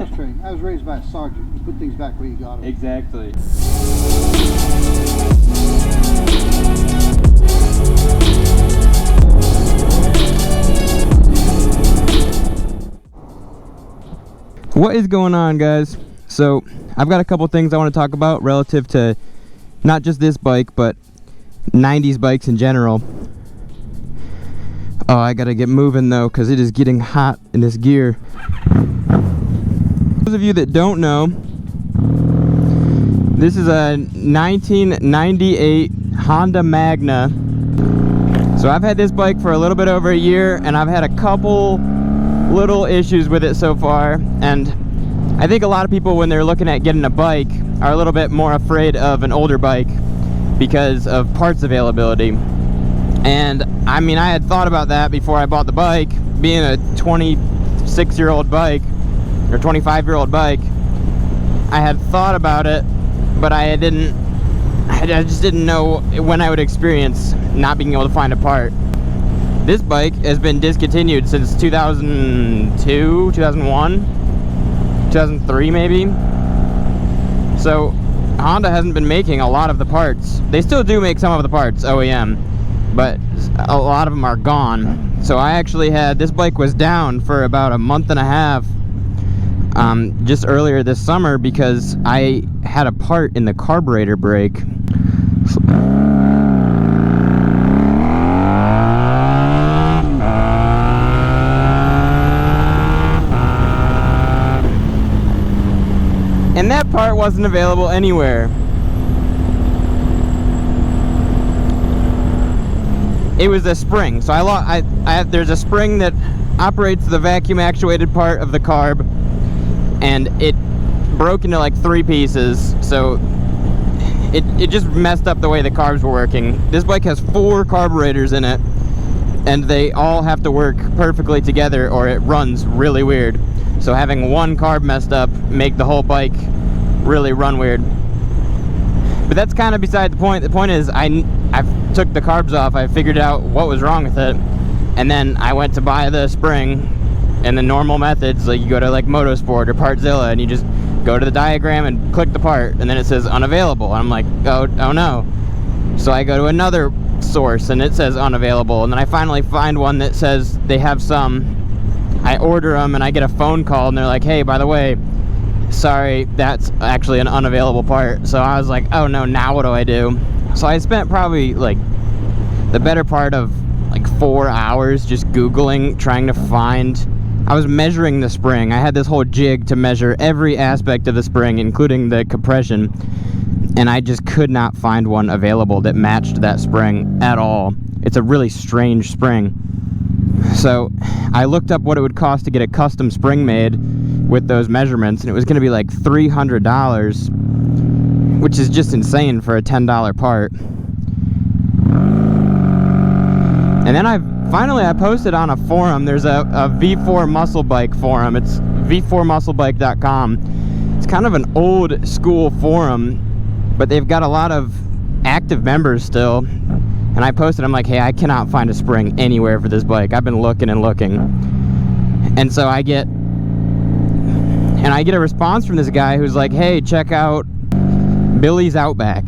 trained. I was raised by a sergeant. You put things back where you got them. Exactly. What is going on, guys? So I've got a couple things I want to talk about relative to not just this bike, but 90s bikes in general. Oh, I gotta get moving though, because it is getting hot in this gear. Those of you that don't know, this is a 1998 Honda Magna. So I've had this bike for a little bit over a year, and I've had a couple little issues with it so far. And I think a lot of people, when they're looking at getting a bike, are a little bit more afraid of an older bike because of parts availability. And I mean, I had thought about that before I bought the bike. Being a 26-year-old bike or 25-year-old bike, I had thought about it, but I just didn't know when I would experience not being able to find a part. This bike has been discontinued since 2002, 2001, 2003 maybe. So Honda hasn't been making a lot of the parts. They still do make some of the parts, OEM, but a lot of them are gone. So I actually had, this bike was down for about a month and a half just earlier this summer because I had a part in the carburetor brake. And that part wasn't available anywhere. It was a spring. So there's a spring that operates the vacuum actuated part of the carb, and it broke into like 3 pieces. So it just messed up the way the carbs were working. This bike has 4 carburetors in it, and they all have to work perfectly together or it runs really weird. So having one carb messed up make the whole bike really run weird. But that's kind of beside the point. The point is I took the carbs off, I figured out what was wrong with it, and then I went to buy the spring, and the normal methods, like you go to like Motosport or Partzilla and you just go to the diagram and click the part, and then it says unavailable, and I'm like, oh no. So I go to another source and it says unavailable, and then I finally find one that says they have some. I order them and I get a phone call and they're like, hey, by the way, sorry, that's actually an unavailable part. So I was like, oh no, now what do I do? So I spent probably like the better part of like 4 hours just Googling, trying to find. I was measuring the spring. I had this whole jig to measure every aspect of the spring, including the compression, and I just could not find one available that matched that spring at all. It's a really strange spring. So I looked up what it would cost to get a custom spring made with those measurements, and it was going to be like $300, which is just insane for a $10 part. And then I posted on a forum. There's a V4 muscle bike forum. It's v4musclebike.com. It's kind of an old school forum, but they've got a lot of active members still. And I posted, I'm like, hey, I cannot find a spring anywhere for this bike. I've been looking and looking. And so I get a response from this guy who's like, hey, check out Billy's Outback.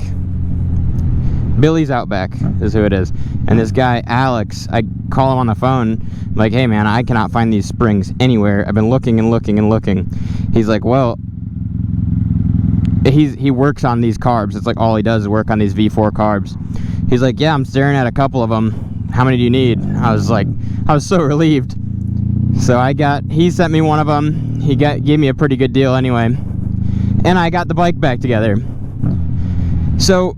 Billy's Outback is who it is. And this guy, Alex, I call him on the phone. I'm like, hey man, I cannot find these springs anywhere. I've been looking and looking and looking. He's like, well, he works on these carbs. It's like all he does is work on these V4 carbs. He's like, yeah, I'm staring at a couple of them. How many do you need? I was so relieved. So he sent me one of them. He gave me a pretty good deal anyway. And I got the bike back together. So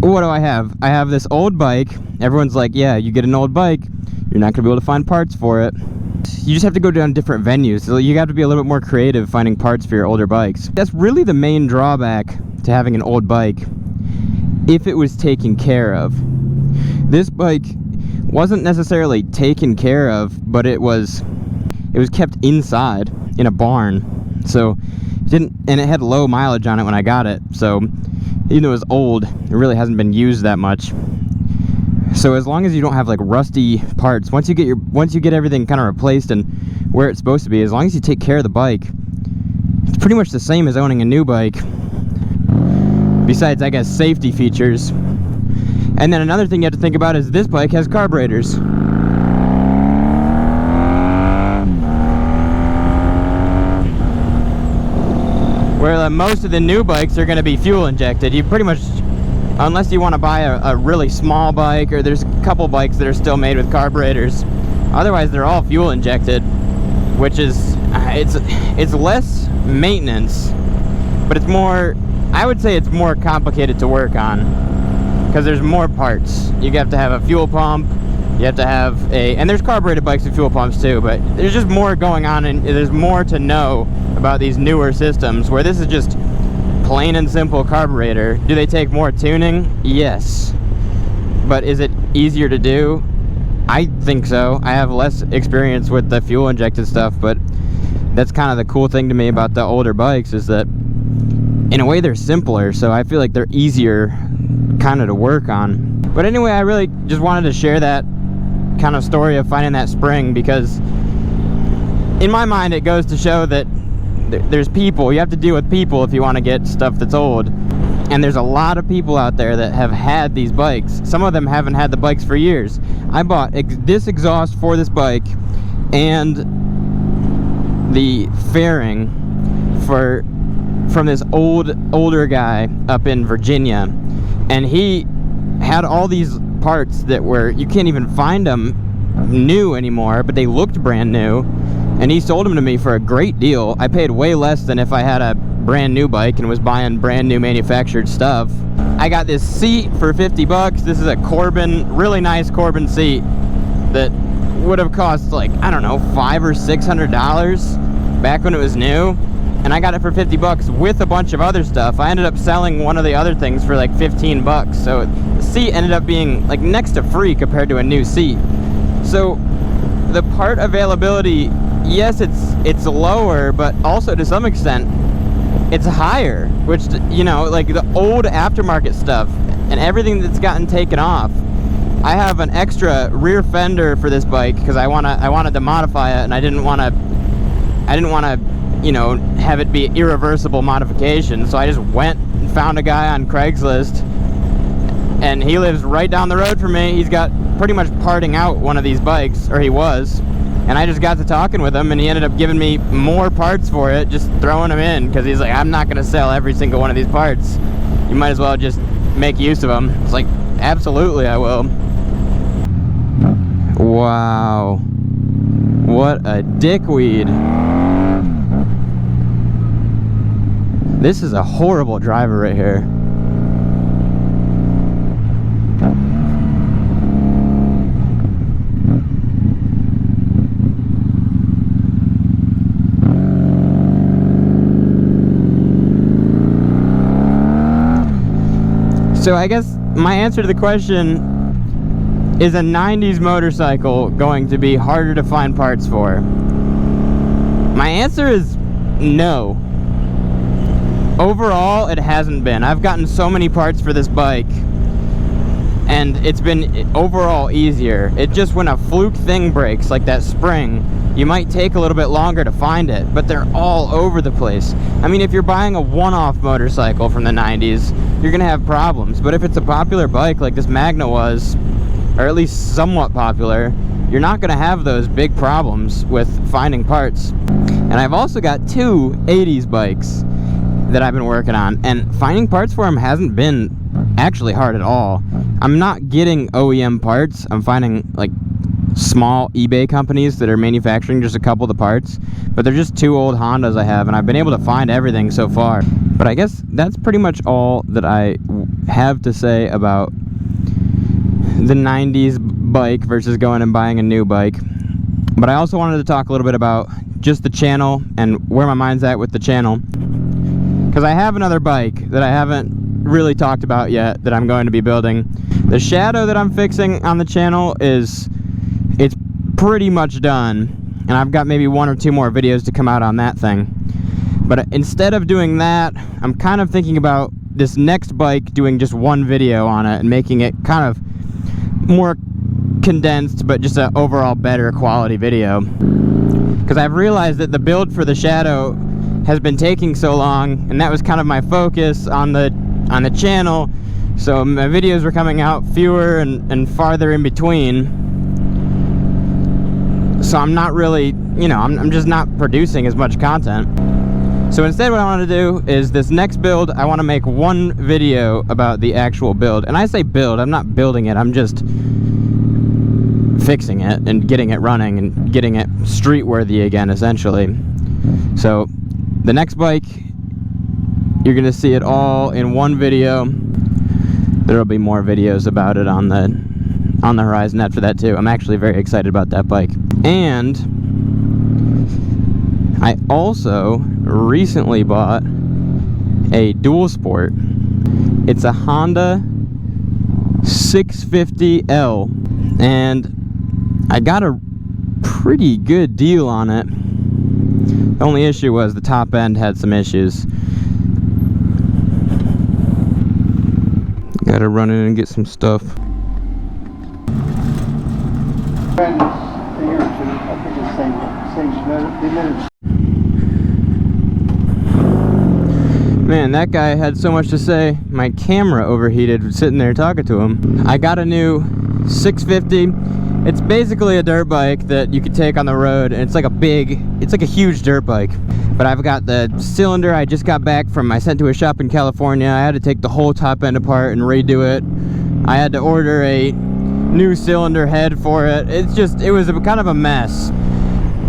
what do I have? I have this old bike. Everyone's like, yeah, you get an old bike, you're not gonna be able to find parts for it. You just have to go down different venues. So you have to be a little bit more creative finding parts for your older bikes. That's really the main drawback to having an old bike, if it was taken care of. This bike wasn't necessarily taken care of, but it was kept inside in a barn. So and it had low mileage on it when I got it. So even though it was old, it really hasn't been used that much. So as long as you don't have like rusty parts, once you get everything kind of replaced and where it's supposed to be, as long as you take care of the bike, pretty much the same as owning a new bike. Besides, I guess, safety features. And then another thing you have to think about is this bike has carburetors. Where most of the new bikes are going to be fuel injected. You pretty much, unless you want to buy a really small bike, or there's a couple bikes that are still made with carburetors. Otherwise, they're all fuel injected, which is, it's less maintenance, but it's more, I would say it's more complicated to work on, because there's more parts. You have to have a fuel pump, you have to have and there's carbureted bikes with fuel pumps too, but there's just more going on, and there's more to know about these newer systems, where this is just plain and simple carburetor. Do they take more tuning? Yes. But is it easier to do? I think so. I have less experience with the fuel injected stuff, but that's kind of the cool thing to me about the older bikes, is that in a way they're simpler, so I feel like they're easier kind of to work on. But anyway, I really just wanted to share that kind of story of finding that spring, because in my mind it goes to show that there's people. You have to deal with people if you want to get stuff that's old. And there's a lot of people out there that have had these bikes. Some of them haven't had the bikes for years. I bought this exhaust for this bike and the fairing from this older guy up in Virginia. And he had all these parts that were, you can't even find them new anymore, but they looked brand new. And he sold them to me for a great deal. I paid way less than if I had a brand new bike and was buying brand new manufactured stuff. I got this seat for 50 bucks. This is a Corbin, really nice Corbin seat that would have cost like, I don't know, $500 or $600 back when it was new. And I got it for 50 bucks with a bunch of other stuff. I ended up selling one of the other things for like 15 bucks. So the seat ended up being like next to free compared to a new seat. So the part availability, yes, it's lower, but also to some extent it's higher, which, you know, like the old aftermarket stuff and everything that's gotten taken off. I have an extra rear fender for this bike because I wanted to modify it, and I didn't want to, you know, have it be irreversible modification. So I just went and found a guy on Craigslist, and he lives right down the road from me. He's got pretty much parting out one of these bikes, or he was. And I just got to talking with him, and he ended up giving me more parts for it, just throwing them in, because he's like, I'm not going to sell every single one of these parts. You might as well just make use of them. It's like, absolutely I will. Wow. What a dickweed. This is a horrible driver right here. So I guess my answer to the question, is a 90s motorcycle going to be harder to find parts for? My answer is no. Overall, it hasn't been. I've gotten so many parts for this bike, and it's been overall easier. It just, when a fluke thing breaks, like that spring, you might take a little bit longer to find it, but they're all over the place. I mean, if you're buying a one-off motorcycle from the 90s, you're gonna have problems. But if it's a popular bike like this Magna was, or at least somewhat popular, you're not gonna have those big problems with finding parts. And I've also got two 80s bikes that I've been working on, and finding parts for them hasn't been actually hard at all. I'm not getting OEM parts. I'm finding like small eBay companies that are manufacturing just a couple of the parts, but they're just two old Hondas I have, and I've been able to find everything so far. But I guess that's pretty much all that I have to say about the 90s bike versus going and buying a new bike. But I also wanted to talk a little bit about just the channel and where my mind's at with the channel, because I have another bike that I haven't really talked about yet that I'm going to be building. The Shadow that I'm fixing on the channel it's pretty much done, and I've got maybe 1 or 2 more videos to come out on that thing. But instead of doing that, I'm kind of thinking about this next bike doing just one video on it and making it kind of more condensed, but just an overall better quality video. Because I've realized that the build for the Shadow has been taking so long, and that was kind of my focus on the channel. So my videos were coming out fewer and farther in between. So I'm not really, you know, I'm just not producing as much content. So instead what I want to do is this next build, I want to make one video about the actual build. And I say build, I'm not building it, I'm just fixing it and getting it running and getting it street worthy again, essentially. So the next bike, you're gonna see it all in one video. There'll be more videos about it on the horizon after that too. I'm actually very excited about that bike. And I also recently bought a dual sport. It's a Honda 650L, and I got a pretty good deal on it. The only issue was the top end had some issues. Gotta run in and get some stuff. Man, that guy had so much to say. My camera overheated sitting there talking to him. I got a new 650. It's basically a dirt bike that you could take on the road, and it's like a huge dirt bike. But I've got the cylinder I just got back from, I sent to a shop in California. I had to take the whole top end apart and redo it. I had to order a new cylinder head for it. It was kind of a mess.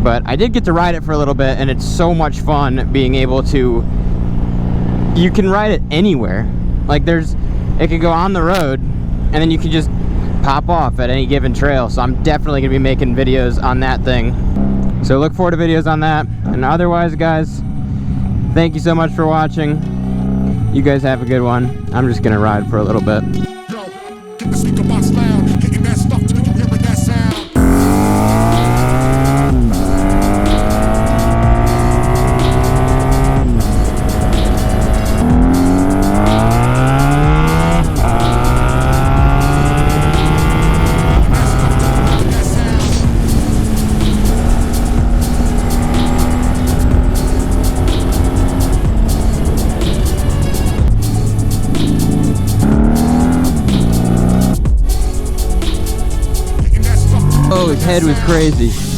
But I did get to ride it for a little bit, and it's so much fun being able to, you can ride it anywhere. Like it can go on the road, and then you can just pop off at any given trail. So I'm definitely gonna be making videos on that thing. So look forward to videos on that. And otherwise, guys, thank you so much for watching. You guys have a good one. I'm just gonna ride for a little bit. Oh, his head was crazy.